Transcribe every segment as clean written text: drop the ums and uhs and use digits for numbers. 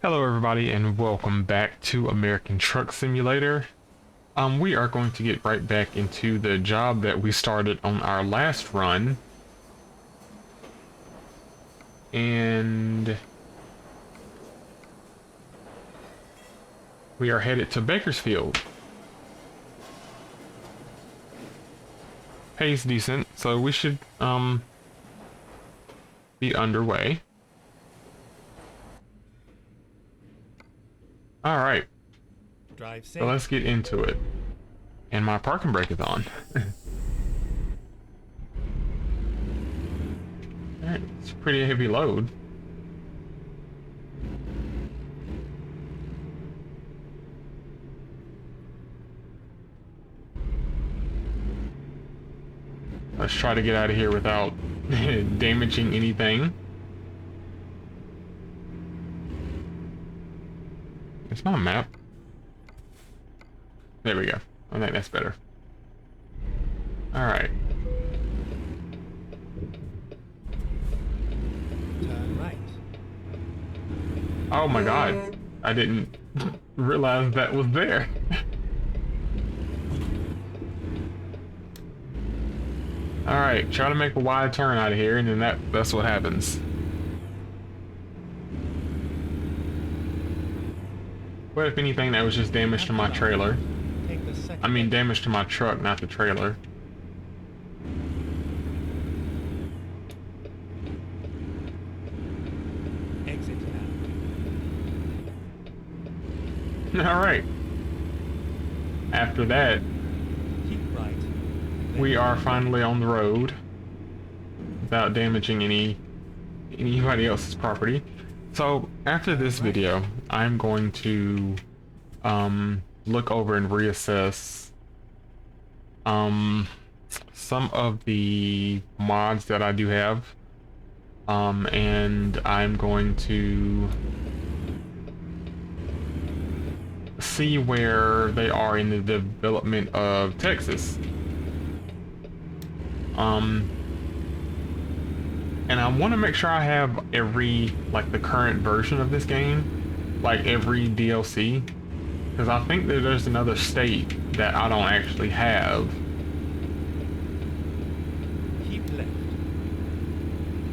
Hello everybody and welcome back to American Truck Simulator. We are going to get right back into the job that we started on our last run. And we are headed to Bakersfield. Pay's decent, so we should be underway. Alright. Drive safe. So let's get into it. And my parking brake is on. Alright, it's a pretty heavy load. Let's try to get out of here without damaging anything. It's not a map. There we go. I think that's better. Alright. Turn right. Oh my god. I didn't realize that was there. Alright, try to make a wide turn out of here and then that's what happens. But if anything, that was just damage to my trailer. Take the second. I mean damage to my truck, not the trailer. Exit now. Alright. After that, Keep right. we are finally on the road without damaging anybody else's property. So after this video, I'm going to look over and reassess some of the mods that I do have, and I'm going to see where they are in the development of Texas. And I want to make sure I have every, like, the current version of this game, like every DLC, because I think that there's another state that I don't actually have. Keep left.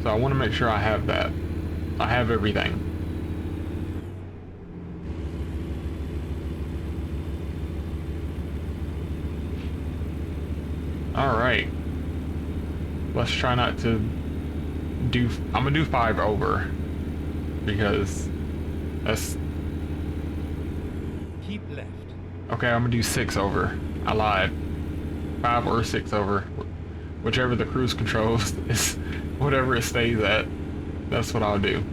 So I want to make sure I have that. I have everything. Alright. Let's try not to do... I'm gonna do 5 over. Because that's... Keep left. Okay, I'm gonna do 6 over. I lied. 5 or 6 over. Whichever the cruise control is, whatever it stays at, that's what I'll do.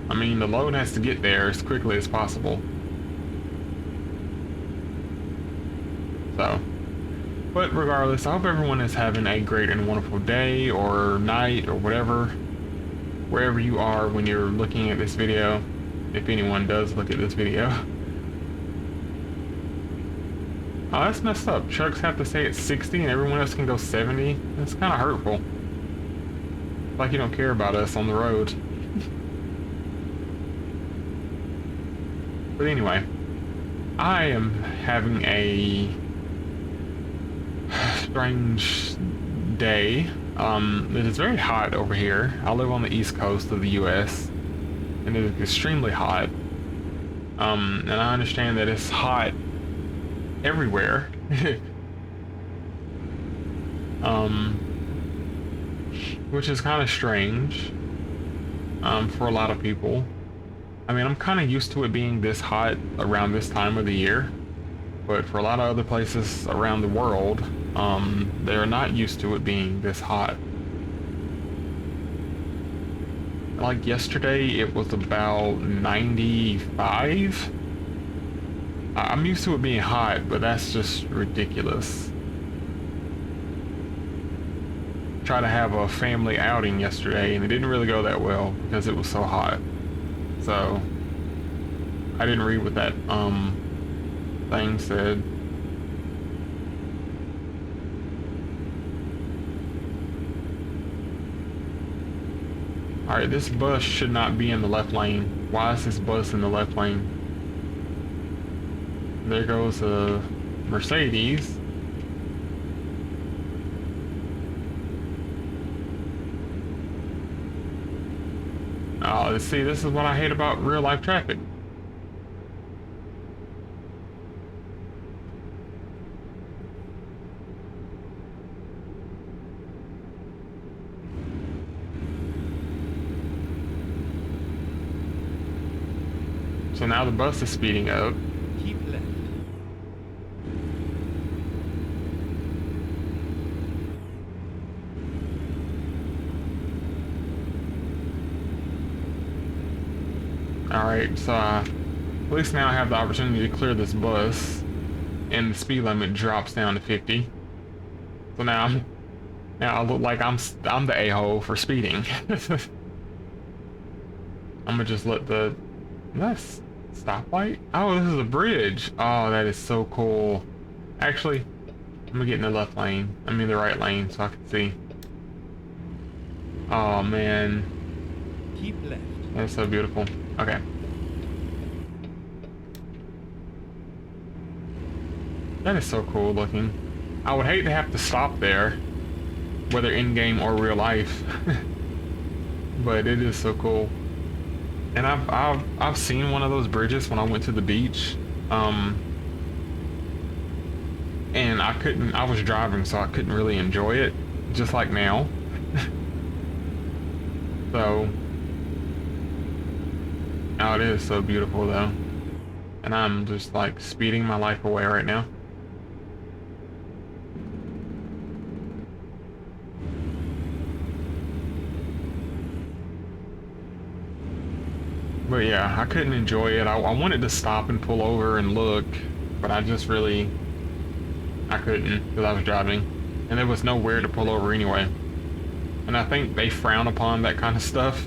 I mean, the load has to get there as quickly as possible. So, but regardless, I hope everyone is having a great and wonderful day or night or whatever, wherever you are when you're looking at this video, if anyone does look at this video. Oh, that's messed up. Trucks have to stay at 60 and everyone else can go 70. That's kind of hurtful. Like you don't care about us on the road. But anyway, I am having a strange day. It is very hot over here. I live on the east coast of the US and it is extremely hot. And I understand that it's hot everywhere. Which is kind of strange for a lot of people. I mean, I'm kind of used to it being this hot around this time of the year, but for a lot of other places around the world, they're not used to it being this hot. Like yesterday, it was about 95. I'm used to it being hot, but that's just ridiculous. Tried to have a family outing yesterday, and it didn't really go that well because it was so hot. So I didn't read what that thing said. Alright, this bus should not be in the left lane. Why is this bus in the left lane? There goes a Mercedes. Oh, see, this is what I hate about real life traffic. So now the bus is speeding up. Keep left. Alright, so at least now I have the opportunity to clear this bus, and the speed limit drops down to 50. So now I look like I'm the a-hole for speeding. I'm gonna just let the that's stoplight. Oh, this is a bridge. Oh, that is so cool. Actually, I'm gonna get in the left lane. I mean the right lane, so I can see. Oh man, Keep left. that's so beautiful. Okay. That is so cool looking. I would hate to have to stop there, whether in-game or real life. But it is so cool. And I've seen one of those bridges when I went to the beach. And I was driving, so I couldn't really enjoy it, just like now. So, oh, it is so beautiful though. And I'm just like speeding my life away right now. But yeah, I couldn't enjoy it. I wanted to stop and pull over and look, but I couldn't because I was driving. And there was nowhere to pull over anyway. And I think they frown upon that kind of stuff.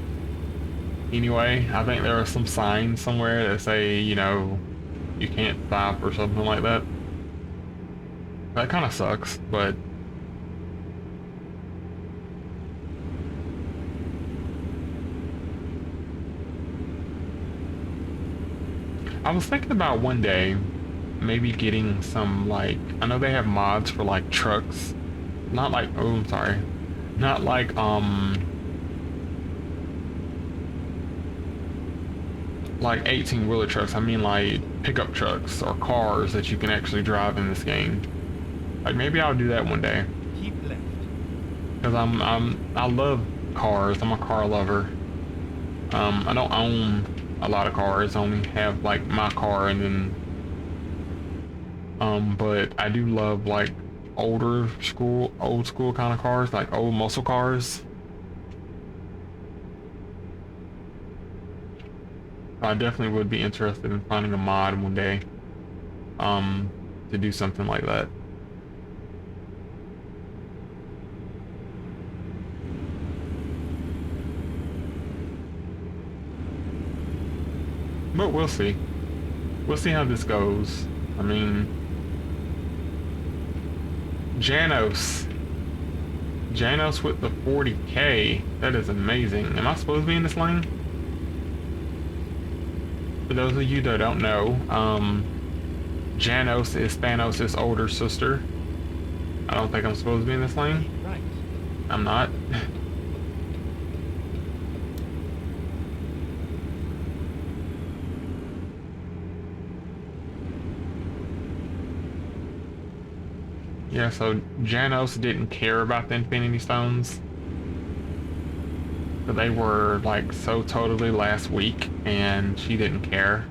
Anyway, I think there are some signs somewhere that say, you know, you can't stop or something like that. That kind of sucks, but I was thinking about one day maybe getting some, like, I know they have mods for like trucks, not like, oh, I'm sorry, not like 18-wheeler trucks. I mean like pickup trucks or cars that you can actually drive in this game. Like maybe I'll do that one day. Keep left. Because I love cars. I'm a car lover. I don't own a lot of cars. I only have like my car, and then but I do love like old school kind of cars, like old muscle cars. I definitely would be interested in finding a mod one day to do something like that. But we'll see. We'll see how this goes. I mean, Janos with the 40K. That is amazing. Am I supposed to be in this lane? For those of you that don't know, Janos is Thanos' older sister. I don't think I'm supposed to be in this lane. Keep right. I'm not. Yeah, so Janos didn't care about the Infinity Stones. But they were like so totally last week, and she didn't care.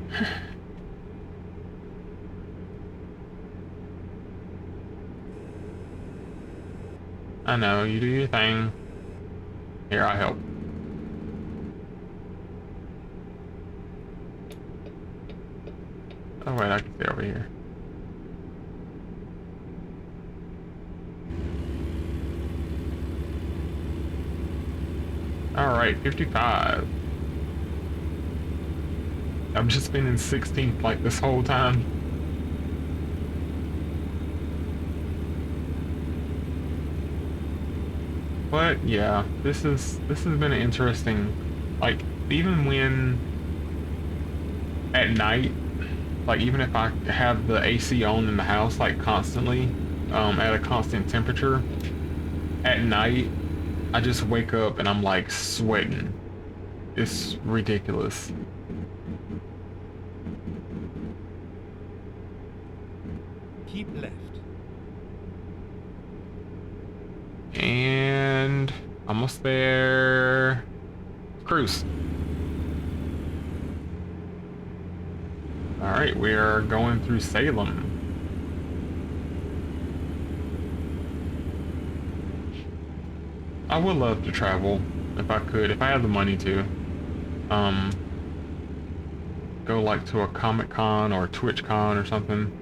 I know, you do your thing. Here, I help. Oh wait, I can stay over here. Alright, 55. I've just been in 16th like this whole time. But yeah, this has been an interesting, like, even when at night, like even if I have the AC on in the house like constantly, at a constant temperature, at night I just wake up and I'm like sweating. It's ridiculous. Keep left. And almost there. Cruise. Alright, we are going through Salem. I would love to travel if I could, if I had the money to. Um, Go like to a Comic Con or Twitch Con or something.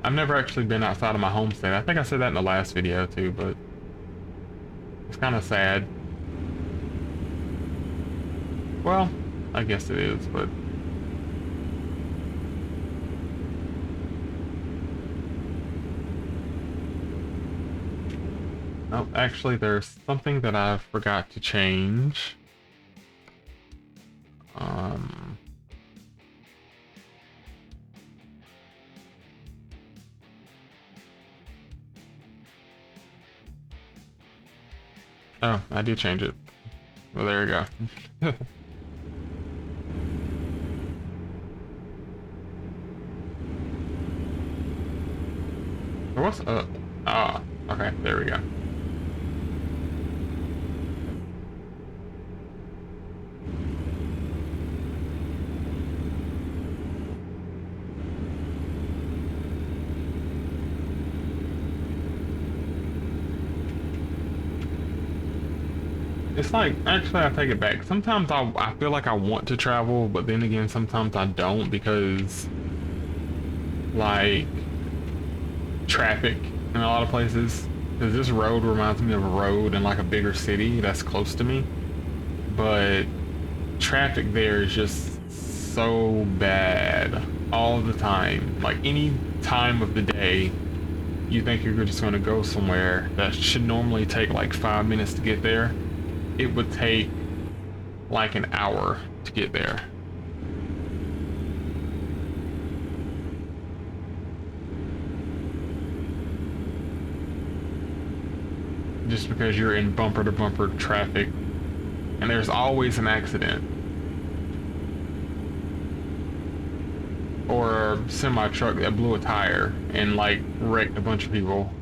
I've never actually been outside of my home state. I think I said that in the last video too, but it's kind of sad. Well, I guess it is, but oh, actually there's something that I forgot to change. Oh, I did change it. Well, there we go. What's up? Ah, okay, there we go. It's like, actually I take it back. Sometimes I feel like I want to travel, but then again sometimes I don't because like traffic in a lot of places. Because this road reminds me of a road in like a bigger city that's close to me. But traffic there is just so bad all the time. Like any time of the day, you think you're just going to go somewhere that should normally take like 5 minutes to get there. It would take like an hour to get there. Just because you're in bumper to bumper traffic and there's always an accident or a semi truck that blew a tire and like wrecked a bunch of people.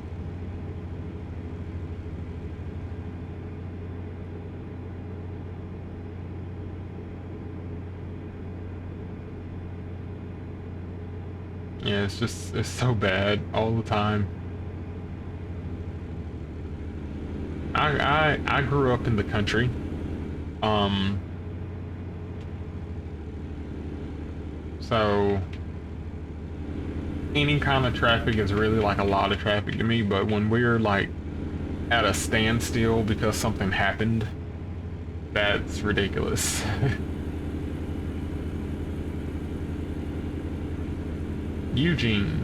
Yeah, it's so bad all the time. I grew up in the country. So any kind of traffic is really like a lot of traffic to me, but when we're like at a standstill because something happened, that's ridiculous. Eugene.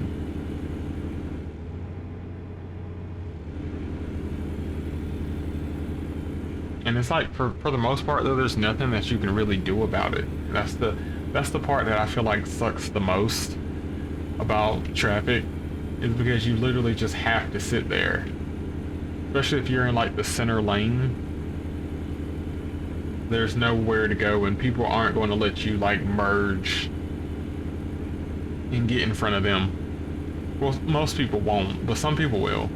And it's like for the most part though, there's nothing that you can really do about it. That's the part that I feel like sucks the most about traffic, is because you literally just have to sit there. Especially if you're in like the center lane. There's nowhere to go and people aren't going to let you like merge and get in front of them. Well, most people won't, but some people will.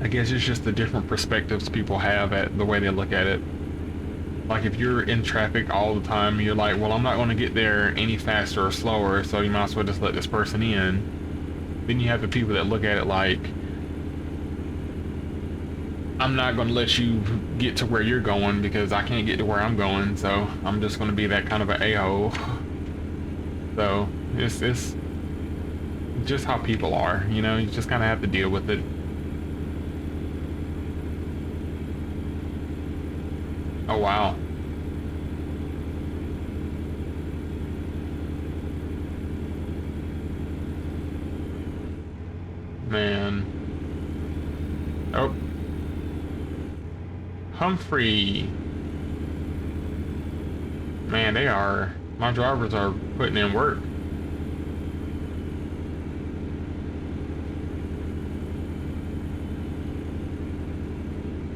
I guess it's just the different perspectives people have at the way they look at it. Like if you're in traffic all the time, you're like, well, I'm not going to get there any faster or slower, so you might as well just let this person in. Then you have the people that look at it like, I'm not going to let you get to where you're going because I can't get to where I'm going, so I'm just going to be that kind of an a-hole. So it's just how people are, you know, you just kind of have to deal with it. Oh wow, Man. Oh. Humphrey. Man, my drivers are putting in work.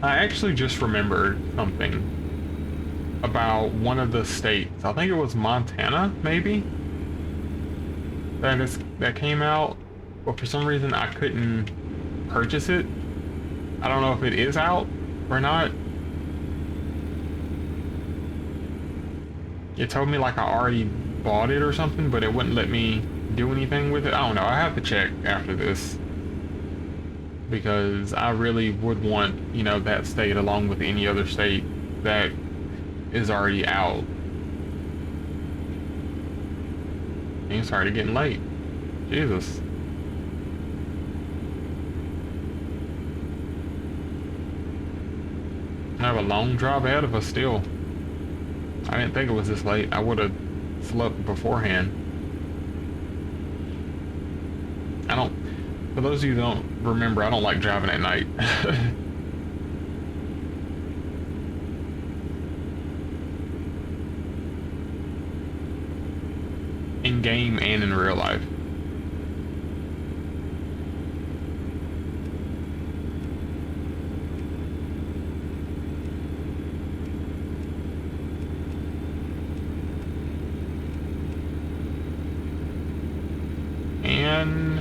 I actually just remembered something about one of the states. I think it was Montana, maybe? That came out, but for some reason I couldn't purchase it. I don't know if it is out or not. It told me like I already bought it or something, but it wouldn't let me do anything with it. I don't know. I have to check after this because I really would want, you know, that state along with any other state that is already out. And it's already getting late. Jesus. I have a long drive ahead of us still. I didn't think it was this late. I would have slept beforehand. For those of you who don't remember, I don't like driving at night. In game and in real life. And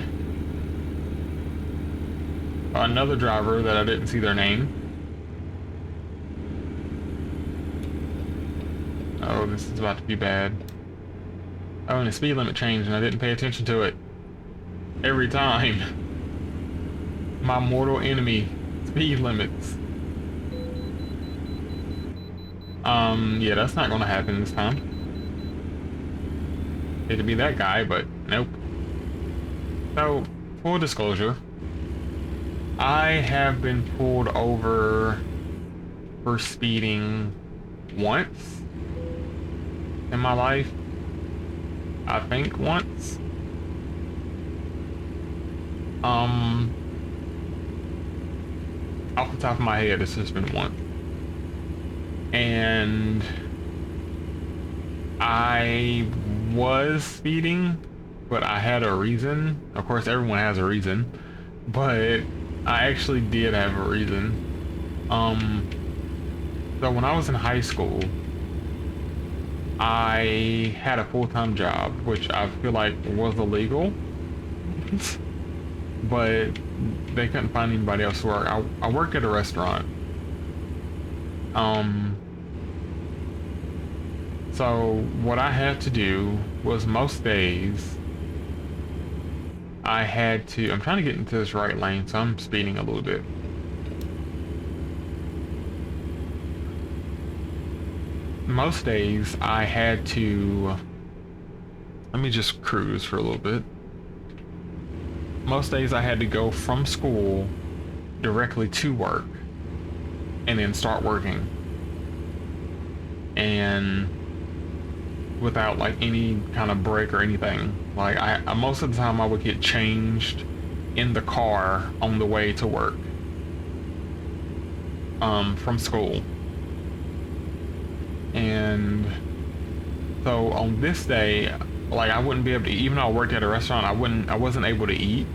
another driver that I didn't see their name. Oh, this is about to be bad. Oh, and the speed limit changed and I didn't pay attention to it. Every time. My mortal enemy. Speed limits. Yeah, that's not gonna happen this time. Hate to be that guy, but nope. So, full disclosure, I have been pulled over for speeding once in my life. I think once. Off the top of my head, it's just been once. And I was speeding, but I had a reason. Of course, everyone has a reason, but I actually did have a reason. So when I was in high school, I had a full-time job, which I feel like was illegal, but they couldn't find anybody else to work. I worked at a restaurant. So what I had to do was most days I had to, I'm trying to get into this right lane, so I'm speeding a little bit. Most days I had to, let me just cruise for a little bit. Most days I had to go from school directly to work and then start working. And without like any kind of break or anything. Like I most of the time I would get changed in the car on the way to work from school. And so on this day, like I wouldn't be able to, even though I worked at a restaurant, I wasn't able to eat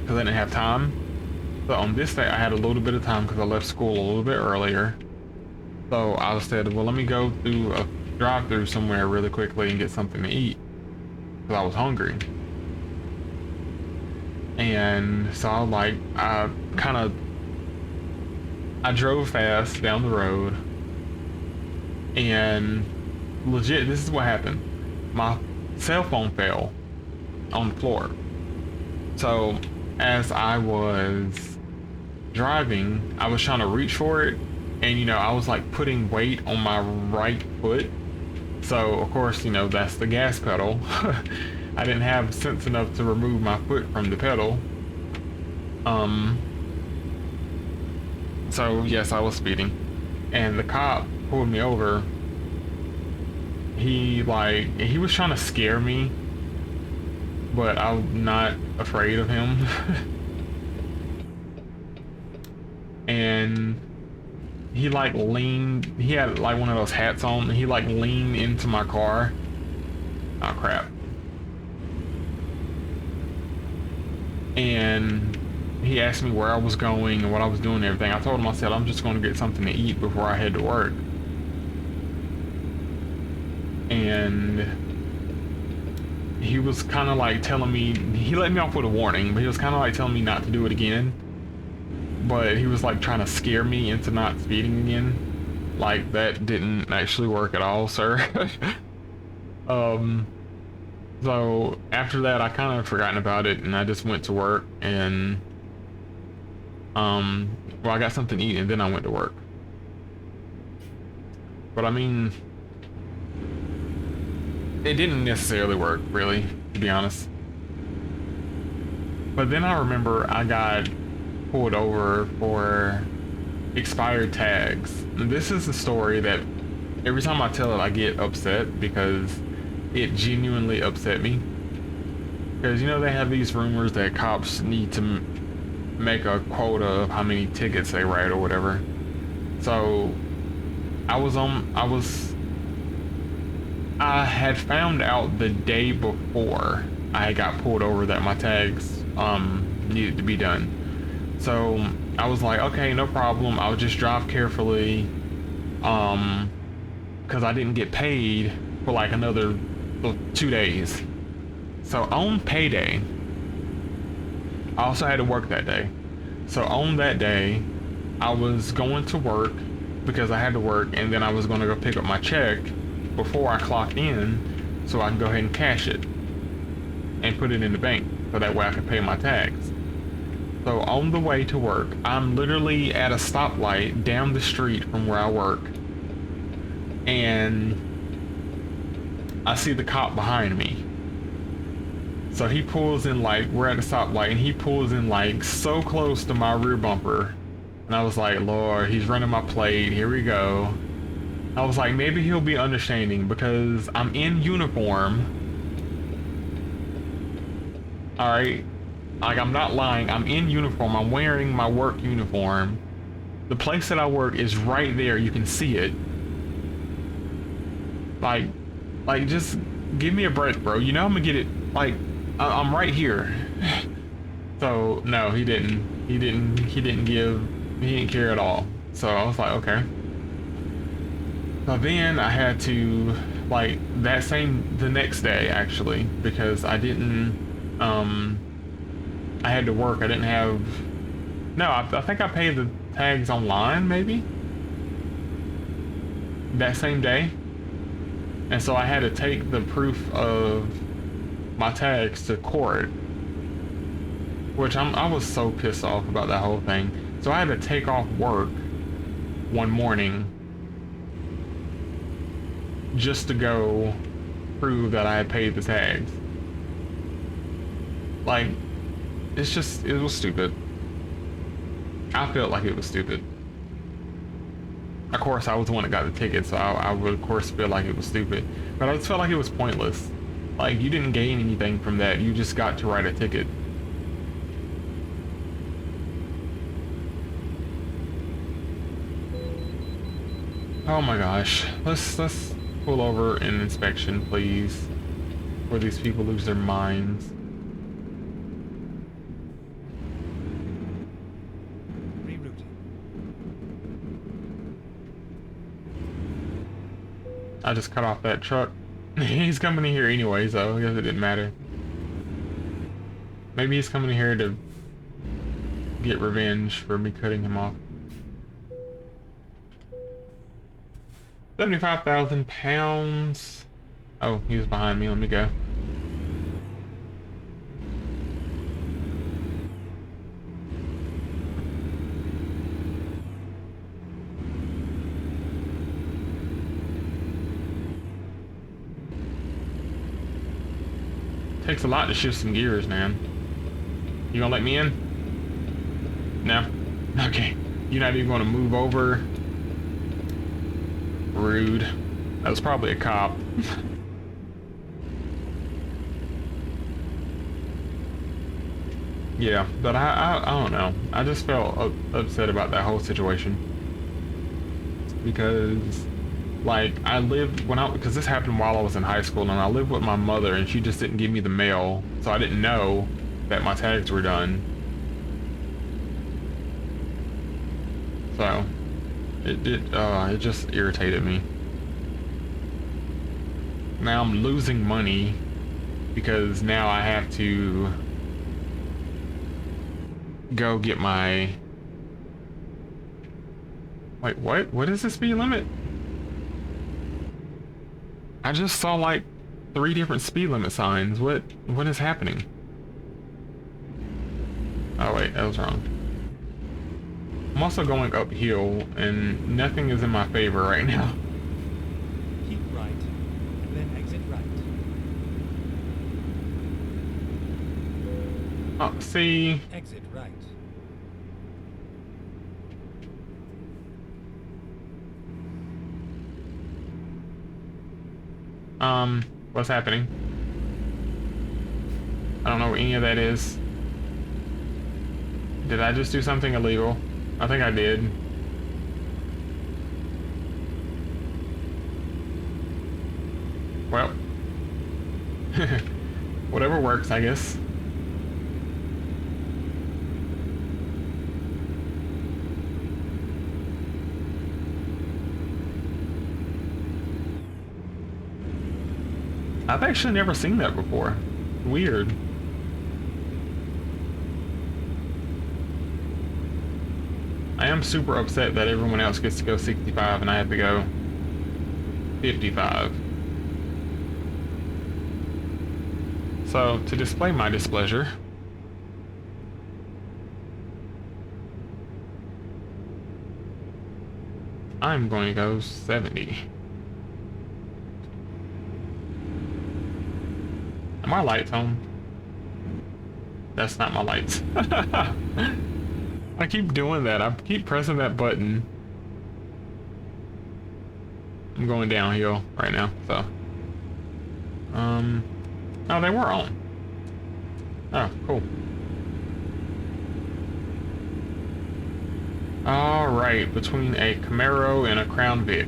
because I didn't have time. So on this day I had a little bit of time because I left school a little bit earlier. So I said, well, let me go through a drive-through somewhere really quickly and get something to eat because I was hungry. And so I drove fast down the road, and legit, this is what happened. My cell phone fell on the floor. So as I was driving, I was trying to reach for it, and you know, I was like putting weight on my right foot. So of course, you know, that's the gas pedal. I didn't have sense enough to remove my foot from the pedal. So yes, I was speeding, and the cop pulled me over. He was trying to scare me, but I'm not afraid of him. and he like leaned, he had like one of those hats on, and he like leaned into my car. Oh crap. And he asked me where I was going and what I was doing and everything. I told him, I said, I'm just going to get something to eat before I head to work. And he was kind of like telling me, he let me off with a warning, but he was kind of like telling me not to do it again. But he was like trying to scare me into not speeding again. Like that didn't actually work at all, sir. So after that, I kind of forgotten about it, and I just went to work, and well, I got something to eat, and then I went to work. But I mean, it didn't necessarily work, really, to be honest. But then I remember I got pulled over for expired tags. And this is a story that every time I tell it, I get upset because it genuinely upset me. Because, you know, they have these rumors that cops need to make a quota of how many tickets they write or whatever. So I had found out the day before I got pulled over that my tags needed to be done. So I was like, okay, no problem. I'll just drive carefully, because I didn't get paid for like another 2 days. So on payday, I also had to work that day. So on that day, I was going to work because I had to work, and then I was going to go pick up my check before I clocked in so I can go ahead and cash it and put it in the bank so that way I could pay my tags. So on the way to work, I'm literally at a stoplight down the street from where I work, and I see the cop behind me. So he pulls in, like, we're at a stoplight, and he pulls in like so close to my rear bumper, and I was like, Lord, he's running my plate, here we go. I was like, maybe he'll be understanding because I'm in uniform. Alright, like, I'm not lying, I'm in uniform, I'm wearing my work uniform. The place that I work is right there, you can see it. Like, just give me a break, bro. You know I'm gonna get it, like, I'm right here. So, no, he didn't care at all. So I was like, okay. So then I had to, like, the next day, actually, because I didn't, I had to work. I didn't have, no, I think I paid the tags online, maybe? That same day. And so I had to take the proof of my tags to court, which I was so pissed off about that whole thing. So I had to take off work one morning just to go prove that I had paid the tags. Like, it was stupid. I felt like it was stupid. Of course, I was the one that got the ticket, so I would, of course, feel like it was stupid. But I just felt like it was pointless. Like, you didn't gain anything from that. You just got to write a ticket. Oh my gosh. Let's pull over an inspection, please. Before these people lose their minds. Rerouting. I just cut off that truck. He's coming in here anyway, so I guess it didn't matter. Maybe he's coming in here to get revenge for me cutting him off. 75,000 pounds. Oh, he was behind me. Let me go. Takes a lot to shift some gears, man. You gonna let me in? No? Okay. You're not even gonna move over? Rude. That was probably a cop. Yeah, but I don't know. I just felt upset about that whole situation because, like, I lived when I because this happened while I was in high school, and I lived with my mother, and she just didn't give me the mail, so I didn't know that my tags were done. So it just irritated me. Now I'm losing money because now I have to go get my... Wait, what? What is the speed limit? I just saw like 3 different speed limit signs. What is happening? Oh wait, that was wrong. I'm also going uphill and nothing is in my favor right now. Keep right, then exit right. Oh, see? Exit right. What's happening? I don't know what any of that is. Did I just do something illegal? I think I did. Well, whatever works, I guess. I've actually never seen that before. Weird. I am super upset that everyone else gets to go 65 and I have to go 55. So, to display my displeasure, I'm going to go 70. Are my lights on? That's not my lights. I keep doing that. I keep pressing that button. I'm going downhill right now, so. Oh, they were on. Oh, cool. Alright, between a Camaro and a Crown Vic.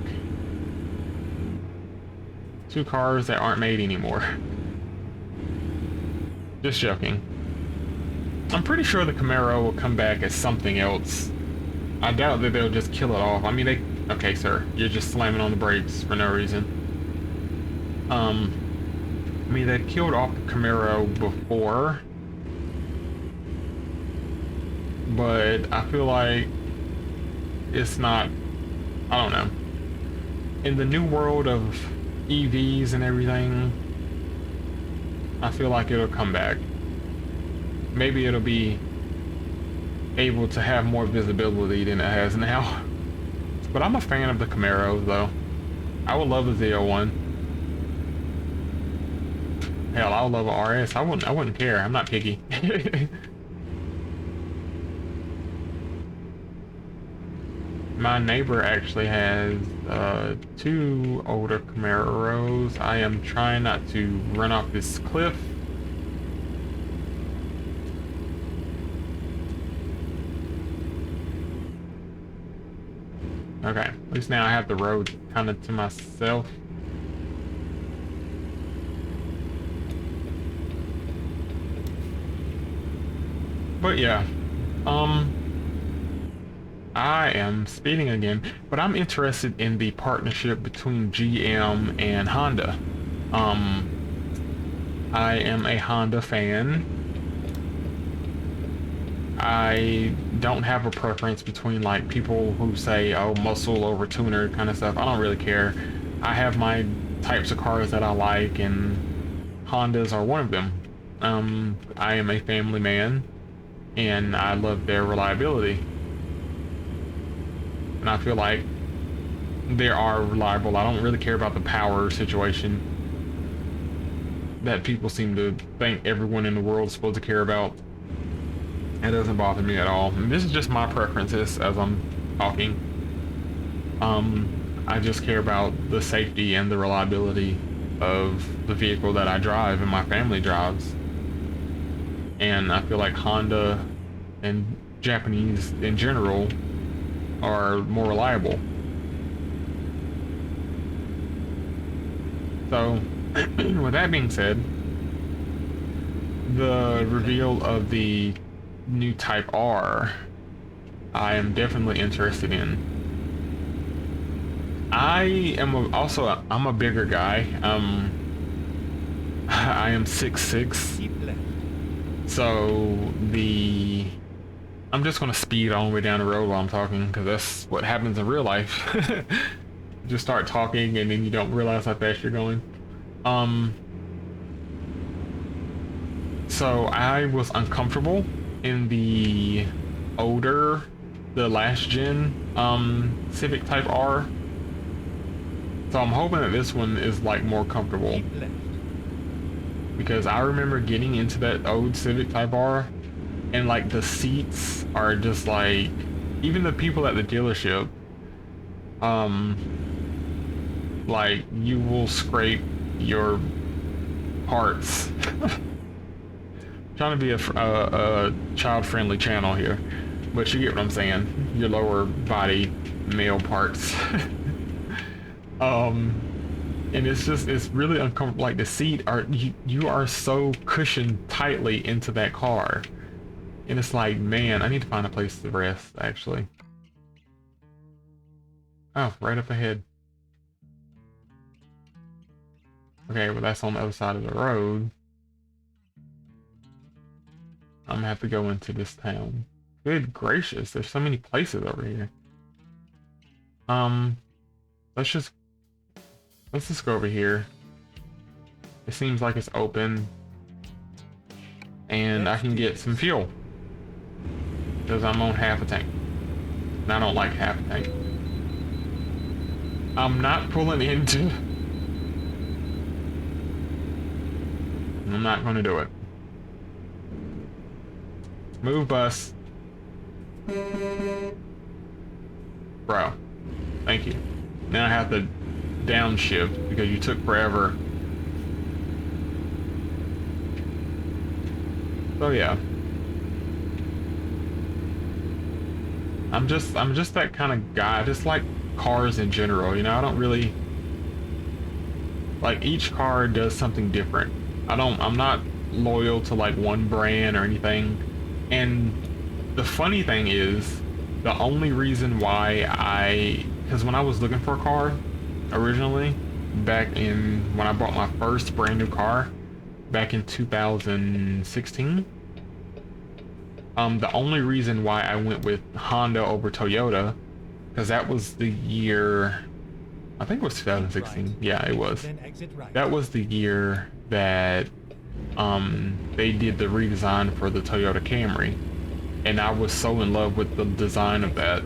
2 cars that aren't made anymore. Just joking. I'm pretty sure the Camaro will come back as something else. I doubt that they'll just kill it off. I mean, they... Okay, sir. You're just slamming on the brakes for no reason. I mean, they killed off the Camaro before. But I feel like it's not... I don't know. In the new world of EVs and everything, I feel like it'll come back. Maybe it'll be able to have more visibility than it has now. But I'm a fan of the Camaros, though. I would love a Z01. Hell, I would love an RS. I wouldn't care. I'm not picky. My neighbor actually has 2 older Camaros. I am trying not to run off this cliff. Okay, at least now I have the road kind of to myself. But yeah, I am speeding again, but I'm interested in the partnership between GM and Honda. I am a Honda fan. I don't have a preference between like people who say, oh, muscle over tuner kind of stuff. I don't really care. I have my types of cars that I like, and Hondas are one of them. I am a family man, and I love their reliability. And I feel like they are reliable. I don't really care about the power situation that people seem to think everyone in the world is supposed to care about. It doesn't bother me at all. And this is just my preferences as I'm talking. I just care about the safety and the reliability of the vehicle that I drive and my family drives. and I feel like Honda and Japanese in general are more reliable. So, with that being said, the reveal of the new Type R, I am definitely interested in. I'm a bigger guy. I am 6'6", Keep left. so I'm just gonna speed all the way down the road while I'm talking, because that's what happens in real life. Just start talking and then you don't realize how fast you're going. So I was uncomfortable in the last gen Civic Type R. So I'm hoping that this one is like more comfortable, Keep left. because I remember getting into that old Civic Type R and like the seats are just like, even the people at the dealership, like you will scrape your parts. Trying to be a child-friendly channel here, but you get what I'm saying. Your lower body male parts. And it's really uncomfortable. Like the seat you are so cushioned tightly into that car, and it's like, man, I need to find a place to rest. Actually, oh, right up ahead. Okay, well that's on the other side of the road. I'm gonna have to go into this town. Good gracious, there's so many places over here. Let's just go over here. It seems like it's open, and I can get some fuel because I'm on half a tank. And I don't like half a tank. I'm not pulling into. I'm not going to do it. Move, bus. Bro, thank you. Now I have to downshift because you took forever. So yeah. I'm just that kind of guy. I just like cars in general, you know. I don't really like, each car does something different. I'm not loyal to like one brand or anything. And the funny thing is, the only reason why because when I was looking for a car originally, back in when I bought my first brand new car back in 2016, the only reason why I went with Honda over Toyota, because that was the year, I think it was 2016. Yeah, it was. Then exit right. That was the year that they did the redesign for the Toyota Camry, and I was so in love with the design of that.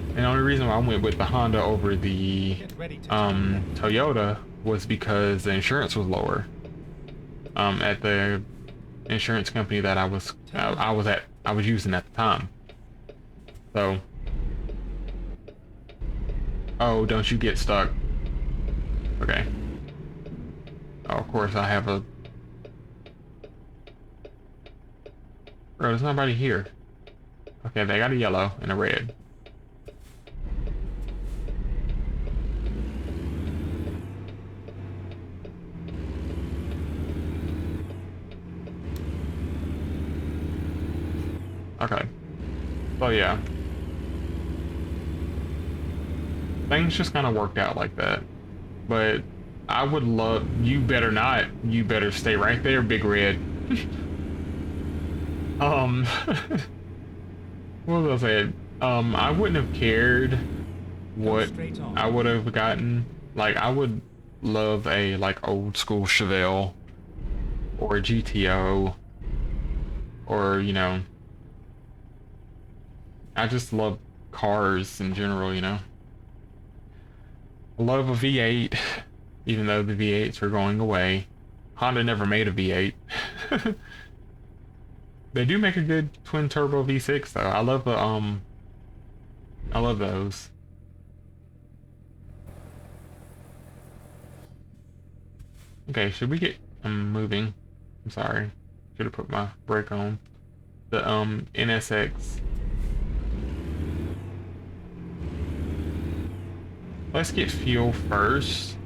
And the only reason why I went with the Honda over the Toyota was because the insurance was lower at the insurance company that I was using at the time. So, oh, don't you get stuck. Okay. Oh, of course I have a... Bro, there's nobody here. Okay, they got a yellow and a red. Okay. So yeah. Things just kind of worked out like that. But I would love... You better not. You better stay right there, Big Red. What was I saying? I wouldn't have cared what I would have gotten. Like, I would love a, like, old school Chevelle or a GTO, or, you know, I just love cars in general, you know. I love a V8, even though the V8s are going away. Honda never made a V8. They do make a good twin turbo V6 though. I love the I love those. Okay, should we get... I'm moving. I'm sorry. Should have put my brake on. The NSX. Let's get fuel first.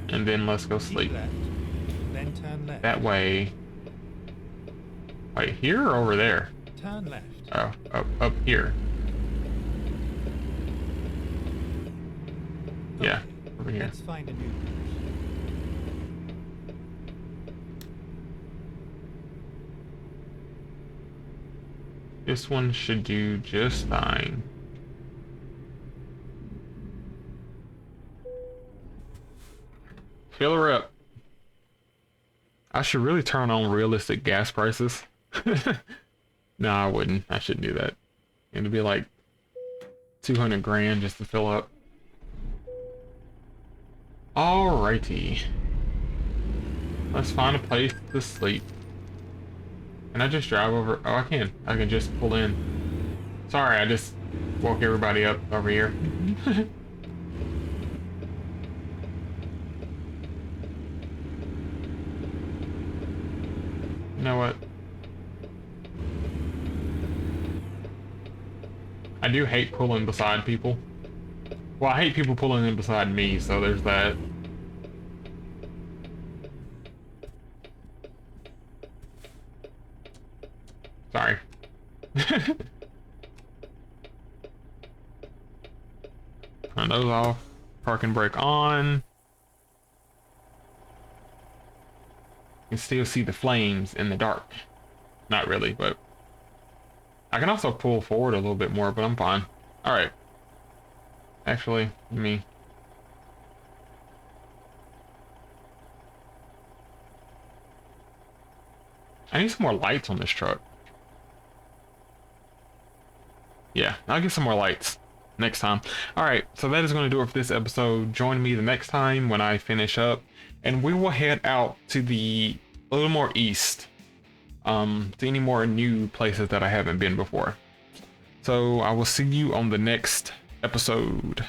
And then let's go Keep sleep. left, then turn left. That way. Wait, here or over there? Turn left. Oh, up here. Yeah, Okay, over here. Let's find a new route. This one should do just fine. Fill her up. I should really turn on realistic gas prices. No, I wouldn't. I shouldn't do that. It'd be like 200 grand just to fill up. Alrighty. Let's find a place to sleep. Can I just drive over? Oh, I can. I can just pull in. Sorry, I just woke everybody up over here. You know what? I do hate pulling beside people. Well, I hate people pulling in beside me, so there's that. Sorry. Turn those off. Parking brake on. You can still see the flames in the dark. Not really, but I can also pull forward a little bit more, but I'm fine. Alright. Actually, let me... I need some more lights on this truck. Yeah, I'll get some more lights next time. Alright, so that is going to do it for this episode. Join me the next time when I finish up, and we will head out to a little more east. To any more new places that I haven't been before. So I will see you on the next episode.